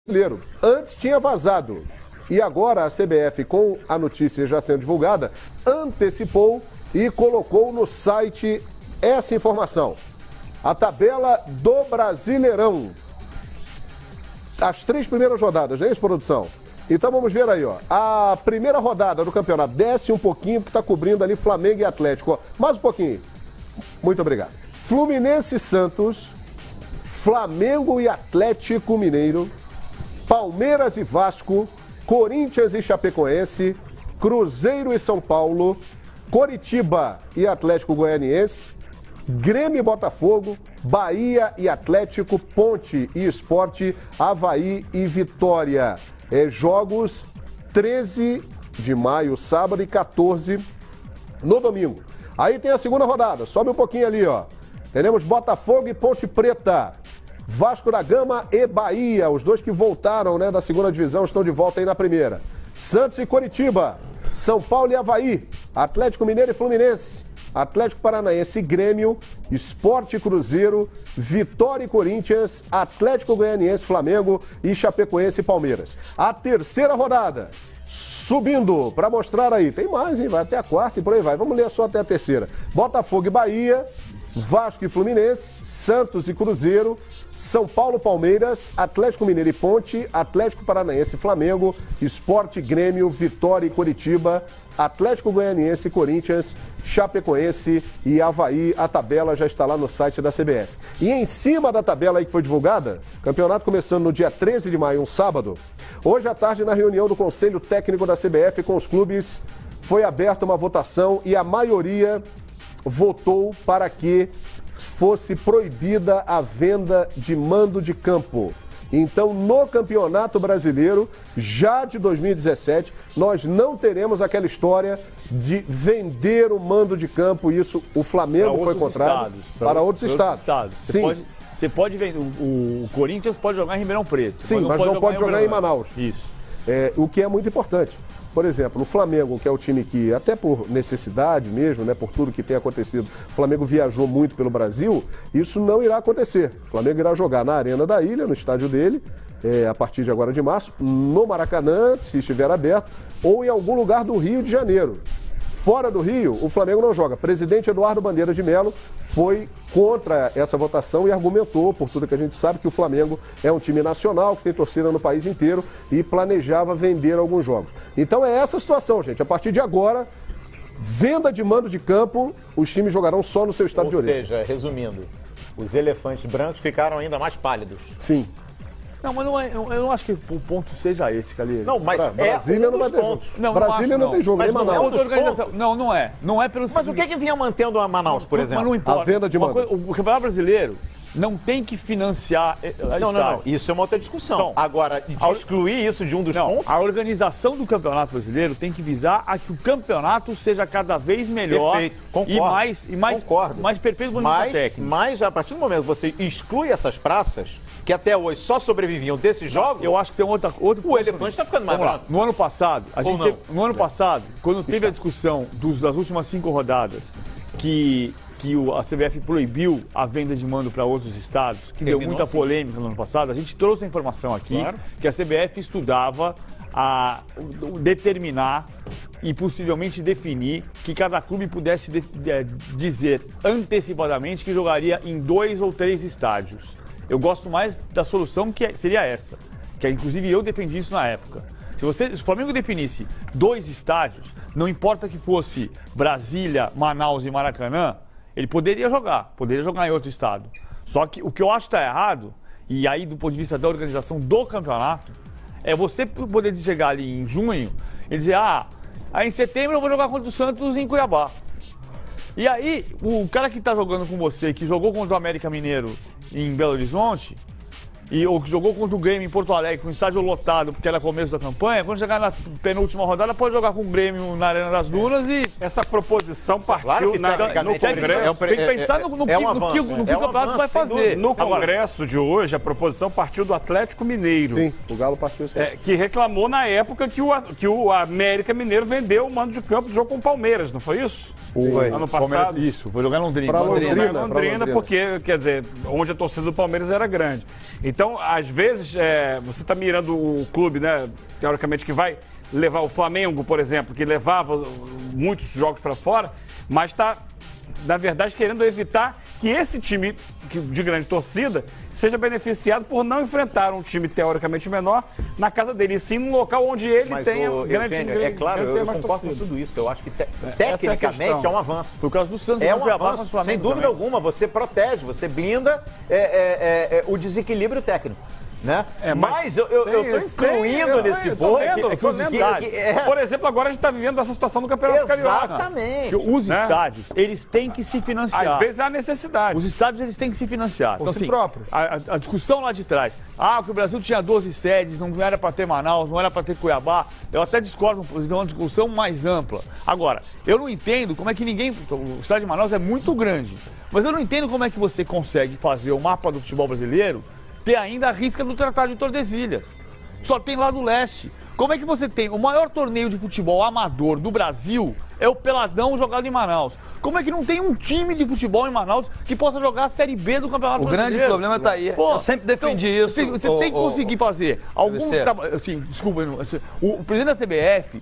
brasileiro. Antes tinha vazado. E agora a CBF, com a notícia já sendo divulgada, antecipou e colocou no site essa informação. A tabela do Brasileirão. As 3 primeiras rodadas, não é isso, produção? Então vamos ver aí, ó. A primeira rodada do campeonato. Desce um pouquinho, porque está cobrindo ali Flamengo e Atlético. Ó. Mais um pouquinho. Muito obrigado. Fluminense e Santos, Flamengo e Atlético Mineiro, Palmeiras e Vasco, Corinthians e Chapecoense, Cruzeiro e São Paulo, Coritiba e Atlético Goianiense, Grêmio e Botafogo, Bahia e Atlético, Ponte e Sport, Avaí e Vitória. Jogos 13 de maio, sábado, e 14 no domingo. Aí tem a segunda rodada, sobe um pouquinho ali, ó. Teremos Botafogo e Ponte Preta, Vasco da Gama e Bahia, os dois que voltaram, né, da segunda divisão, estão de volta aí na primeira. Santos e Coritiba, São Paulo e Avaí, Atlético Mineiro e Fluminense, Atlético Paranaense e Grêmio, Sport e Cruzeiro, Vitória e Corinthians, Atlético Goianiense, Flamengo e Chapecoense e Palmeiras. A terceira rodada, subindo para mostrar aí, tem mais, hein? Vai até a quarta e por aí vai. Vamos ler só até a terceira. Botafogo e Bahia, Vasco e Fluminense, Santos e Cruzeiro, São Paulo, Palmeiras, Atlético Mineiro e Ponte, Atlético Paranaense e Flamengo, Sport, Grêmio, Vitória e Coritiba, Atlético Goianiense, Corinthians, Chapecoense e Avaí. A tabela já está lá no site da CBF. E em cima da tabela aí que foi divulgada, campeonato começando no dia 13 de maio, um sábado, hoje à tarde, na reunião do Conselho Técnico da CBF com os clubes, foi aberta uma votação e a maioria votou para que fosse proibida a venda de mando de campo. Então, no Campeonato Brasileiro, já de 2017, nós não teremos aquela história de vender o mando de campo. Isso, o Flamengo foi contrário para outros estados. Sim. Você pode vender. O Corinthians pode jogar em Ribeirão Preto. Sim, mas não pode jogar em Manaus. Isso. O que é muito importante. Por exemplo, o Flamengo, que é o time que, até por necessidade mesmo, né, por tudo que tem acontecido, o Flamengo viajou muito pelo Brasil, isso não irá acontecer. O Flamengo irá jogar na Arena da Ilha, no estádio dele, a partir de agora de março, no Maracanã, se estiver aberto, ou em algum lugar do Rio de Janeiro. Fora do Rio, o Flamengo não joga. Presidente Eduardo Bandeira de Mello foi contra essa votação e argumentou, por tudo que a gente sabe, que o Flamengo é um time nacional, que tem torcida no país inteiro e planejava vender alguns jogos. Então é essa a situação, gente. A partir de agora, venda de mando de campo, os times jogarão só no seu estado de origem. Ou seja, resumindo, os elefantes brancos ficaram ainda mais pálidos. Sim. Não, mas eu não acho que o ponto seja esse, Calheiro. Não, mas Brasília não vai ter jogo. Brasília não tem jogo, nem Manaus. Não é. Não é pelo Mas o que vinha mantendo a Manaus, por exemplo? Mas não importa. A venda de mando. O Campeonato Brasileiro não tem que financiar. Não. Isso é uma outra discussão. Então, agora, excluir isso de um dos pontos? A organização do Campeonato Brasileiro tem que visar a que o campeonato seja cada vez melhor. Perfeito. Concordo. mais perfeito do ponto de vista técnico. Mas a partir do momento que você exclui essas praças, que até hoje só sobreviviam desses jogos, eu acho que tem outro o elefante está ficando mais branco. No ano passado, passado, quando teve a discussão das últimas 5 rodadas, que a CBF proibiu a venda de mando para outros estados, que deu muita polêmica no ano passado, a gente trouxe a informação aqui que a CBF estudava a determinar e possivelmente definir que cada clube pudesse dizer antecipadamente que jogaria em 2 ou 3 estádios. Eu gosto mais da solução que seria essa, que inclusive eu defendi isso na época. Se o Flamengo definisse 2 estádios, não importa que fosse Brasília, Manaus e Maracanã, ele poderia jogar em outro estado. Só que o que eu acho que está errado, e aí do ponto de vista da organização do campeonato, é você poder chegar ali em junho e dizer, aí em setembro eu vou jogar contra o Santos em Cuiabá. E aí, o cara que está jogando com você, que jogou contra o América Mineiro em Belo Horizonte, ou que jogou contra o Grêmio em Porto Alegre, com o estádio lotado, porque era começo da campanha, quando chegar na penúltima rodada, pode jogar com o Grêmio na Arena das Dunas e... Essa proposição partiu no Congresso. Tem que pensar no que o campeonato vai fazer. No Congresso de hoje, a proposição partiu do Atlético Mineiro. Sim, o Galo partiu assim. Que reclamou na época que o América Mineiro vendeu o mando de campo do jogo com o Palmeiras, não foi isso? Foi. Ano passado. Isso, foi jogar em Londrina. Londrina, porque, quer dizer, onde a torcida do Palmeiras era grande. Então, Então, às vezes, você está mirando o clube, né, teoricamente, que vai levar o Flamengo, por exemplo, que levava muitos jogos para fora, mas está, na verdade, querendo evitar que esse time de grande torcida seja beneficiado por não enfrentar um time teoricamente menor na casa dele, e sim num local onde ele tenha grande Eugênio, é claro, eu concordo com tudo isso. Eu acho que tecnicamente é um avanço. Por causa do Santos, é um avanço, sem dúvida alguma. Você protege, você blinda o desequilíbrio técnico. Né? Mas eu estou incluindo nesse bolo. Por exemplo, agora a gente está vivendo essa situação do Campeonato Carioca. Exatamente. Os estádios, eles têm que se financiar. Às vezes há necessidade. Os estádios, eles têm que se financiar. Então, assim, próprio. A discussão lá de trás. Que o Brasil tinha 12 sedes, não era para ter Manaus, não era para ter Cuiabá. Eu até discordo, é uma discussão mais ampla. Agora, eu não entendo como é que ninguém... O estádio de Manaus é muito grande. Mas eu não entendo como é que você consegue fazer o mapa do futebol brasileiro ter ainda a risca do Tratado de Tordesilhas. Só tem lá do leste. Como é que você tem o maior torneio de futebol amador do Brasil é o Peladão jogado em Manaus? Como é que não tem um time de futebol em Manaus que possa jogar a Série B do Campeonato Brasileiro? O grande problema está aí. Eu sempre defendi isso. Você tem que conseguir fazer algum trabalho. Assim, desculpa, o presidente da CBF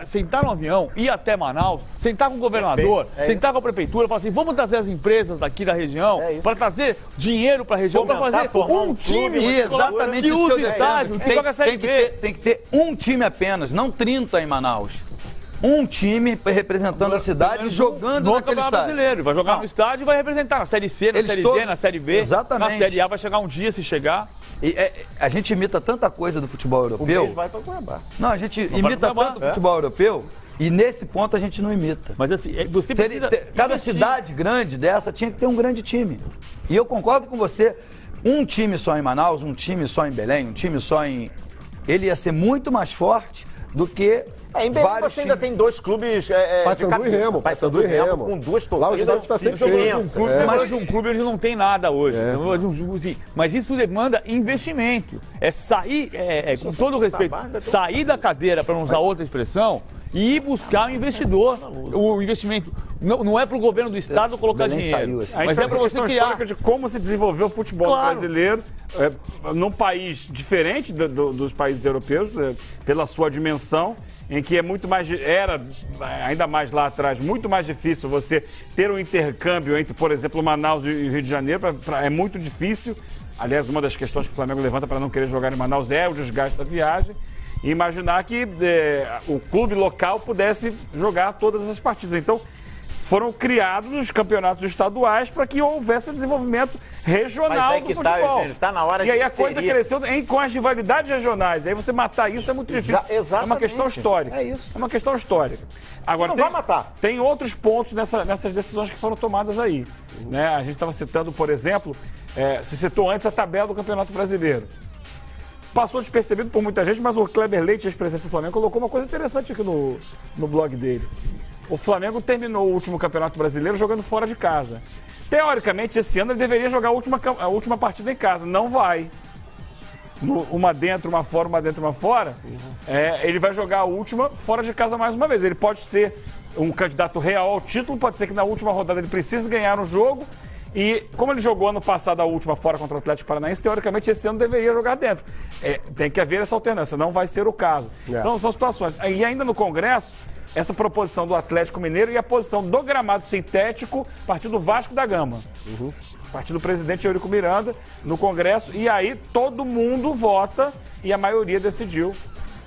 sentar no avião, ir até Manaus, sentar com o governador, sentar com a prefeitura, falar assim, vamos trazer as empresas daqui da região para trazer dinheiro para a região, para fazer um time exatamente que usa o estádio, que joga a Série B. Tem que ter um time apenas, não 30 em Manaus. Um time representando a cidade jogando no Campeonato Brasileiro. Vai jogar no estádio e vai representar na Série C, na Série D, na Série B. Exatamente. Na Série A vai chegar um dia, se chegar. E a gente imita tanta coisa do futebol europeu. O beijo vai para Cuiabá. Não, a gente imita tanto o futebol europeu e nesse ponto a gente não imita. Mas assim, você precisa... Cada cidade grande dessa tinha que ter um grande time. E eu concordo com você. Um time só em Manaus, um time só em Belém, um time só em... Ele ia ser muito mais forte do que... Em Belém você ainda tem dois clubes Paysandu e Remo. Paysandu e Remo, com duas torcidas. Lá o estádio está sempre cheio. Mas um clube ele não tem nada hoje. Mas isso demanda investimento. É sair, com todo respeito, sair da cadeira, para não usar outra expressão, e ir buscar um investidor. O investimento não é para o governo do estado colocar dinheiro, mas é para você criar. De como se desenvolveu o futebol brasileiro num país diferente dos países europeus, pela sua dimensão, em que era ainda mais lá atrás muito mais difícil você ter um intercâmbio entre, por exemplo, Manaus e Rio de Janeiro. É muito difícil. Aliás, uma das questões que o Flamengo levanta para não querer jogar em Manaus é o desgaste da viagem. E imaginar que o clube local pudesse jogar todas essas partidas. Então, foram criados os campeonatos estaduais para que houvesse o desenvolvimento regional do futebol. Tá na hora e aí a coisa cresceu com as rivalidades regionais. Aí você matar isso é muito difícil. É uma questão histórica. É isso. É uma questão histórica. Agora, vai matar. Tem outros pontos nessas decisões que foram tomadas aí. Né? A gente estava citando, por exemplo, se citou antes a tabela do Campeonato Brasileiro. Passou despercebido por muita gente, mas o Kleber Leite, ex-presidente do Flamengo, colocou uma coisa interessante aqui no blog dele. O Flamengo terminou o último Campeonato Brasileiro jogando fora de casa. Teoricamente, esse ano ele deveria jogar a última partida em casa. Não vai. Uma dentro, uma fora, uma dentro, uma fora. Ele vai jogar a última fora de casa mais uma vez. Ele pode ser um candidato real ao título, pode ser que na última rodada ele precise ganhar um jogo. E como ele jogou ano passado a última fora contra o Atlético Paranaense, teoricamente esse ano deveria jogar dentro. Tem que haver essa alternância, não vai ser o caso. Então são situações. E ainda no Congresso, essa proposição do Atlético Mineiro e a posição do gramado sintético a partir do Vasco da Gama. A partir do presidente Eurico Miranda no Congresso. E aí todo mundo vota e a maioria decidiu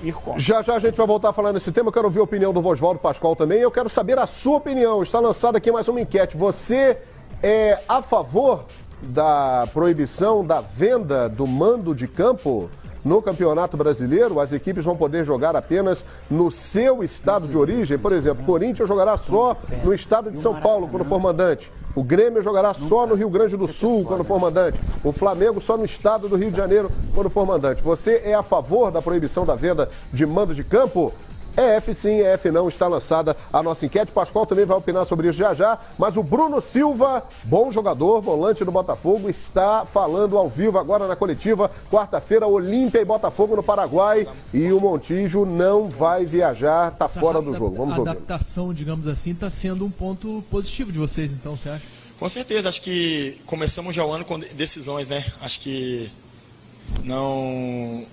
ir contra. Já a gente vai voltar a falar nesse tema. Eu quero ouvir a opinião do Vosvaldo Pascoal também. Eu quero saber a sua opinião. Está lançada aqui mais uma enquete. Você é a favor da proibição da venda do mando de campo no Campeonato Brasileiro? As equipes vão poder jogar apenas no seu estado de origem? Por exemplo, o Corinthians jogará só no estado de São Paulo quando for mandante. O Grêmio jogará só no Rio Grande do Sul quando for mandante. O Flamengo só no estado do Rio de Janeiro quando for mandante. Você é a favor da proibição da venda de mando de campo? É F sim, é F não, está lançada a nossa enquete. Pascoal também vai opinar sobre isso já, mas o Bruno Silva, bom jogador, volante do Botafogo, está falando ao vivo agora na coletiva. Quarta-feira, Olímpia e Botafogo no Paraguai, e o Montijo não vai viajar, está fora do jogo. Vamos ouvir. A adaptação, digamos assim, está sendo um ponto positivo de vocês, então, você acha? Com certeza, acho que começamos já o ano com decisões, né? Acho que não